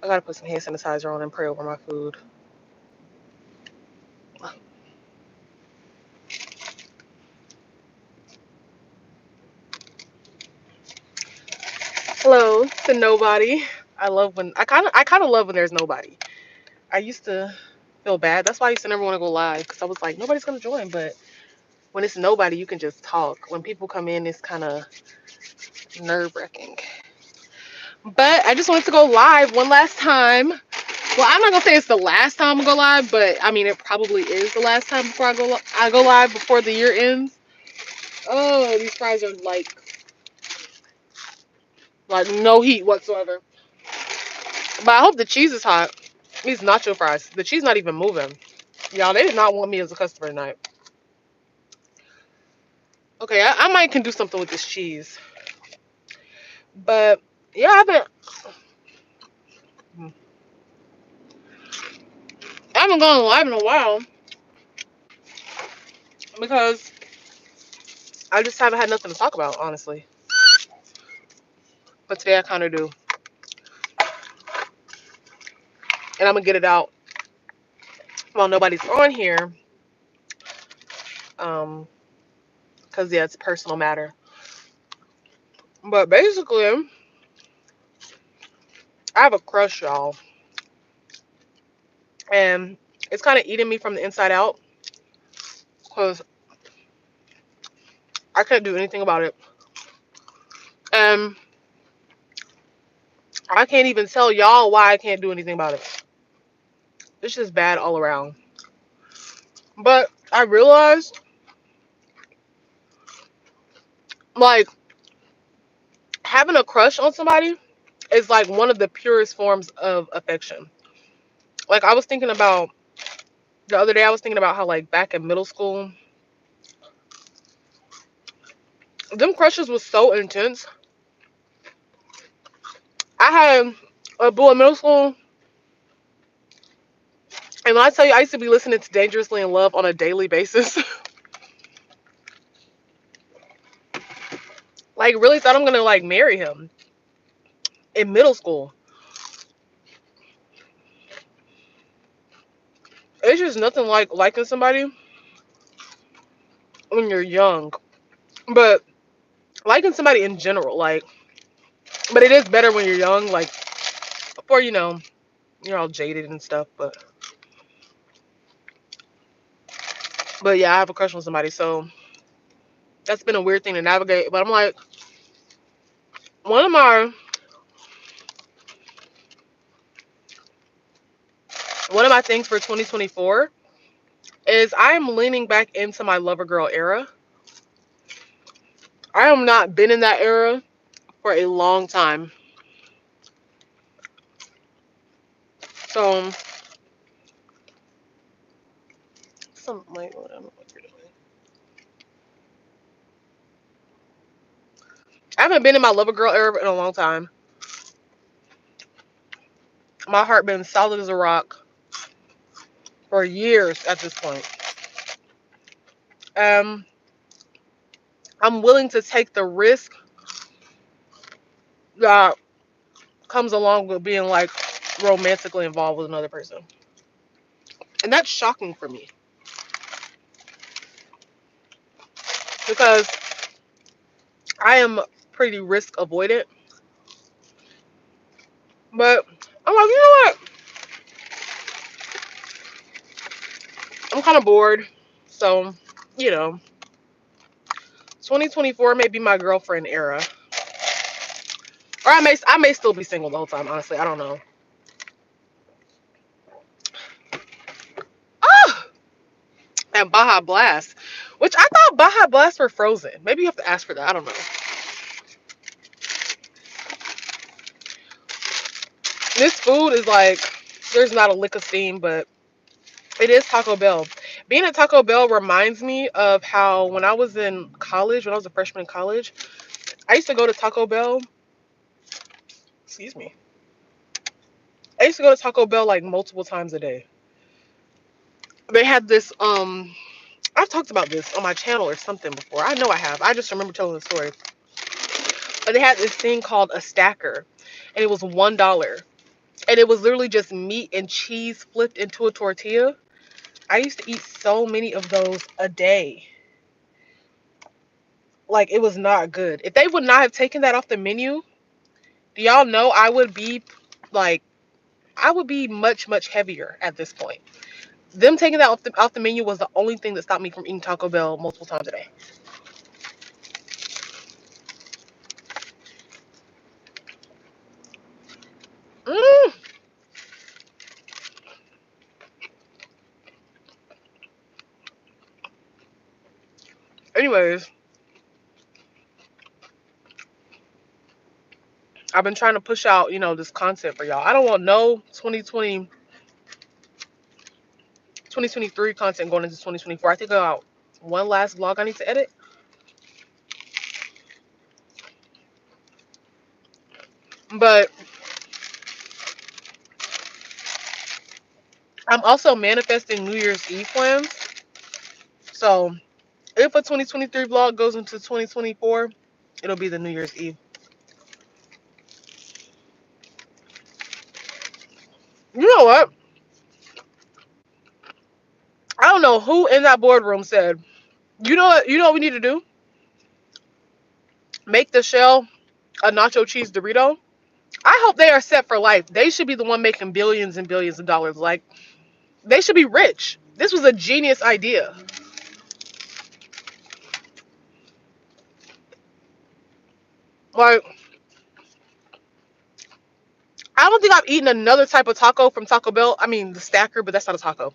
I gotta put some hand sanitizer on and pray over my food. Hello to nobody. I kind of love when there's nobody. I used to feel bad. That's why I used to never want to go live because I was like, nobody's gonna join. But when it's nobody, you can just talk. When people come in, it's kind of nerve wracking. But I just wanted to go live one last time. Well, I'm not gonna say it's the last time I go live, but I mean it probably is the last time before I go live before the year ends. Oh, these fries are like no heat whatsoever. But I hope the cheese is hot. These nacho fries. The cheese not even moving. Y'all, they did not want me as a customer tonight. Okay, I might can do something with this cheese. But yeah, I haven't gone live in a while because I just haven't had nothing to talk about, honestly. But today I kind of do, and I'm gonna get it out while nobody's on here. Cause yeah, it's a personal matter. But basically, I have a crush, y'all, and it's kind of eating me from the inside out because I can't do anything about it, and I can't even tell y'all why I can't do anything about it. It's just bad all around. But I realized, like, having a crush on somebody is like one of the purest forms of affection. Like, I was thinking about the other day, I was thinking about how, like, back in middle school, them crushes was so intense. I had a boy in middle school, and when I tell you, I used to be listening to Dangerously in Love on a daily basis. Like, really thought I'm gonna, like, marry him in middle school. It's just nothing like liking somebody when you're young. But liking somebody in general, like, but it is better when you're young, like, before, you're all jaded and stuff. But yeah, I have a crush on somebody, so that's been a weird thing to navigate. But I'm like, one of my one of my things for 2024 is I am leaning back into my lover girl era. I have not been in that era for a long time. So some like what I don't know what you're doing. I haven't been in my lover girl era in a long time. My heart been solid as a rock for years at this point. Um, I'm willing to take the risk that comes along with being like romantically involved with another person, and that's shocking for me because I am pretty risk avoidant. But I'm like, you know what? I'm kind of bored, so you know, 2024 may be my girlfriend era, or I may still be single the whole time. Honestly, I don't know. Oh, and Baja Blast, which I thought Baja Blast were frozen. Maybe you have to ask for that. I don't know. This food is like, there's not a lick of steam, but it is Taco Bell. Being at Taco Bell reminds me of how when I was in college, when I was a freshman in college, I used to go to Taco Bell. Excuse me. I used to go to Taco Bell like multiple times a day. They had this I've talked about this on my channel or something before. I know I have. I just remember telling the story. But they had this thing called a stacker, and it was $1. and it was literally just meat and cheese flipped into a tortilla. I used to eat so many of those a day. Like, it was not good. If they would not have taken that off the menu, do y'all know like I would be much much heavier at this point. Them taking that off the menu was the only thing that stopped me from eating Taco Bell multiple times a day. Mm. Anyways, I've been trying to push out, this content for y'all. I don't want no 2023 content going into 2024. I think I got one last vlog I need to edit. But I'm also manifesting New Year's Eve plans. So if a 2023 vlog goes into 2024, it'll be the New Year's Eve. You know what? I don't know who in that boardroom said, you know what we need to do? Make the shell a nacho cheese Dorito. I hope they are set for life. They should be the one making billions and billions of dollars. Like, they should be rich. This was a genius idea. Like, I don't think I've eaten another type of taco from Taco Bell. I mean, the stacker, but that's not a taco.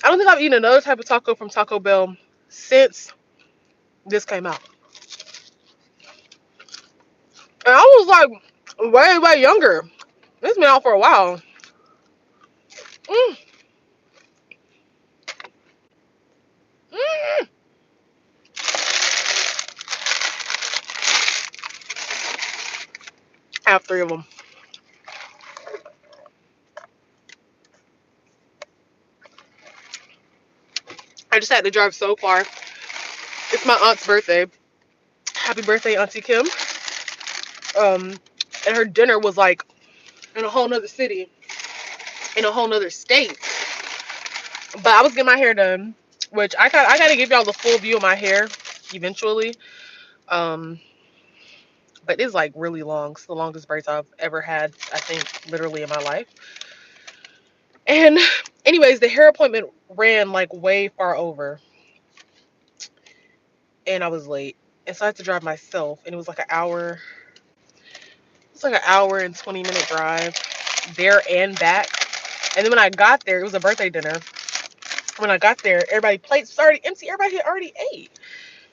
I don't think I've eaten another type of taco from Taco Bell since this came out. And I was like way, way younger. It's been out for a while. Mm, mm. I have three of them. I just had to drive so far. It's my aunt's birthday. Happy birthday, Auntie Kim. Um, and her dinner was like in a whole nother city, in a whole nother state. But I was getting my hair done, which I gotta give y'all the full view of my hair eventually. Um, but it's like really long. It's the longest braids I've ever had, I think, literally in my life. And anyways, the hair appointment ran like way far over, and I was late. And so I had to drive myself, and it was like an hour. It's like an hour and 20-minute drive there and back. And then when I got there, it was a birthday dinner. When I got there, everybody plates was already empty. Everybody had already ate.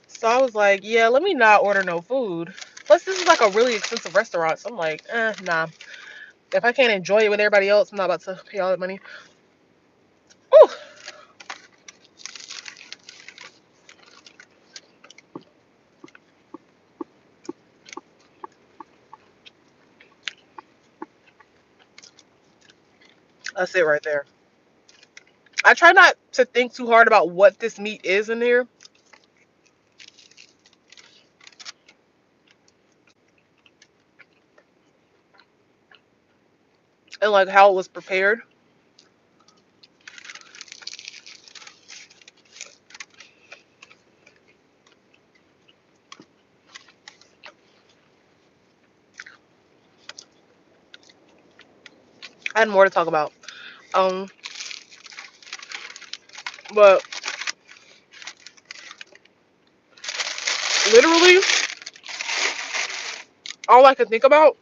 So I was like, yeah, let me not order no food. Plus, this is like a really expensive restaurant. So I'm like, nah. If I can't enjoy it with everybody else, I'm not about to pay all that money. Ooh, that's it right there. I try not to think too hard about what this meat is in here and like how it was prepared. I had more to talk about. Um, but literally, all I can think about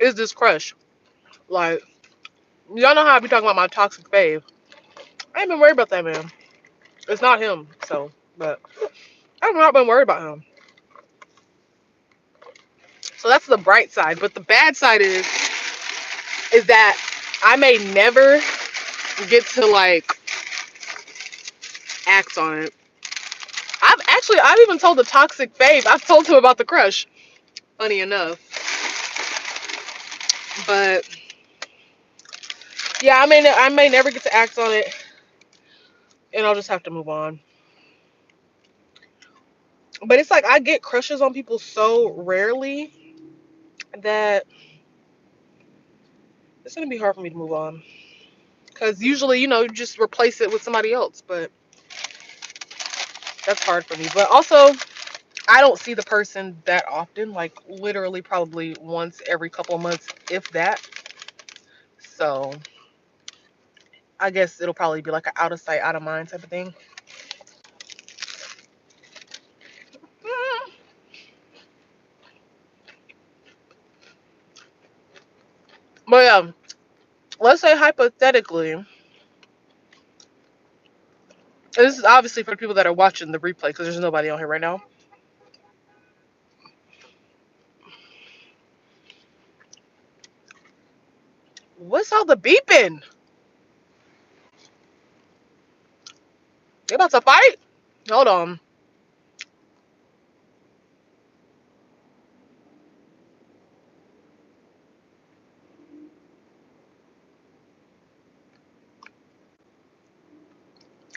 is this crush. Like, y'all know how I be talking about my toxic fave. I ain't been worried about that man. It's not him, so, but I've not been worried about him. So that's the bright side. But the bad side is that I may never get to like act on it. I've even told the toxic fave. I've told him about the crush. Funny enough, but yeah, I may never get to act on it, and I'll just have to move on. But it's like I get crushes on people so rarely that It's gonna be hard for me to move on. Because usually, you just replace it with somebody else. But that's hard for me. But also, I don't see the person that often. Like, literally, probably once every couple of months, if that. So, I guess it'll probably be like an out of sight, out of mind type of thing. Mm. But yeah, let's say hypothetically, and this is obviously for the people that are watching the replay because there's nobody on here right now. What's all the beeping? They about to fight? Hold on.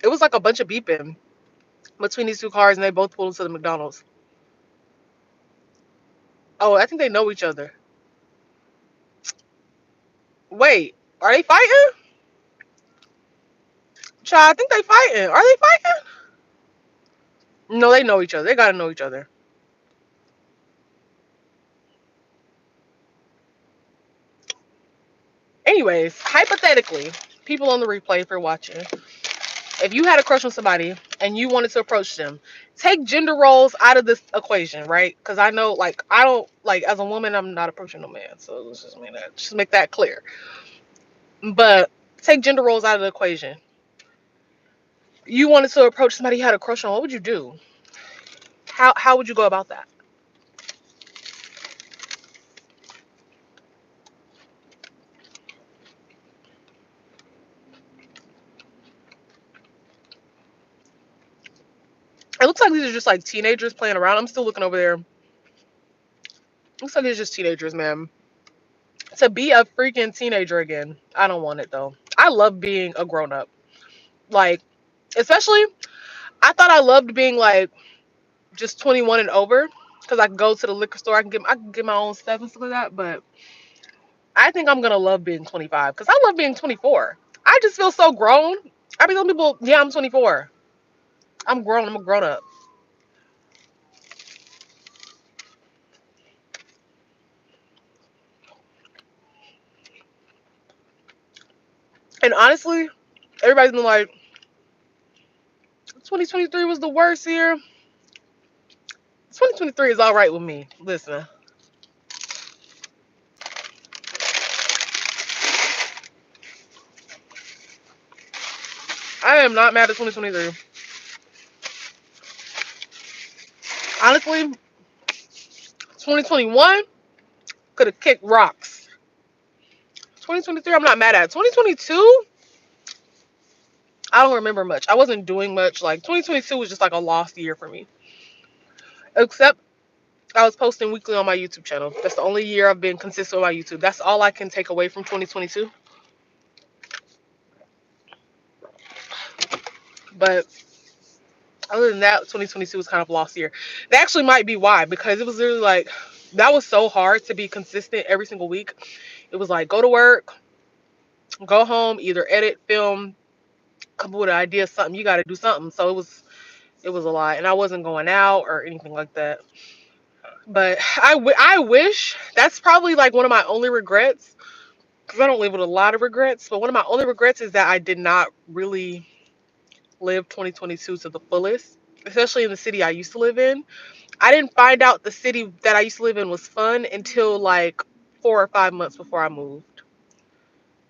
It was like a bunch of beeping between these two cars, and they both pulled into the McDonald's. Oh, I think they know each other. Wait, are they fighting? Child, I think they fighting. Are they fighting? No, they know each other. They gotta know each other. Anyways, hypothetically, people on the replay, if you're watching, if you had a crush on somebody and you wanted to approach them, take gender roles out of this equation, right? Because I know, like, I don't like as a woman, I'm not approaching no man. So let's just make that clear. But take gender roles out of the equation. You wanted to approach somebody you had a crush on. What would you do? How would you go about that? It looks like these are just like teenagers playing around. I'm still looking over there. Looks like it's just teenagers, man. To be a freaking teenager again, I don't want it though. I love being a grown up. Like, especially, I thought I loved being like just 21 and over because I can go to the liquor store. I can get my own stuff and stuff like that. But I think I'm gonna love being 25 because I love being 24. I just feel so grown. I be telling people, yeah, I'm 24. I'm grown. I'm a grown up. And honestly, everybody's been like, 2023 was the worst year. 2023 is all right with me. Listen, I am not mad at 2023. Honestly, 2021 could have kicked rocks. 2023, I'm not mad at. 2022, I don't remember much. I wasn't doing much. Like, 2022 was just like a lost year for me. Except I was posting weekly on my YouTube channel. That's the only year I've been consistent on my YouTube. That's all I can take away from 2022. But other than that, 2022 was kind of a lost year. That actually might be why, because it was really like, that was so hard to be consistent every single week. It was like, go to work, go home, either edit, film, come up with an idea, something. You got to do something. So it was a lot, and I wasn't going out or anything like that. But I wish that's probably like one of my only regrets because I don't live with a lot of regrets. But one of my only regrets is that I did not really live 2022 to the fullest, especially in the city I used to live in. I didn't find out the city that I used to live in was fun until like 4 or 5 months before I moved,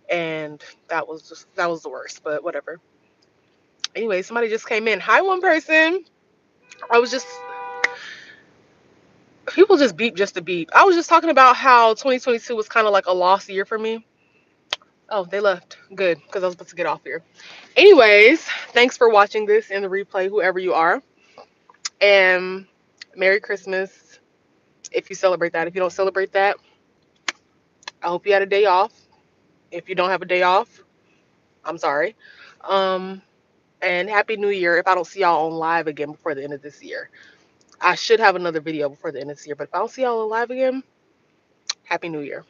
and that was the worst. But whatever. Anyway, somebody just came in. Hi, one person. I was just People just beep just to beep. I was just talking about how 2022 was kind of like a lost year for me. Oh, they left. Good, because I was about to get off here. Anyways, thanks for watching this in the replay, whoever you are. And Merry Christmas if you celebrate that. If you don't celebrate that, I hope you had a day off. If you don't have a day off, I'm sorry. Um, and Happy New Year if I don't see y'all on live again before the end of this year. I should have another video before the end of this year, but if I don't see y'all on live again, Happy New Year.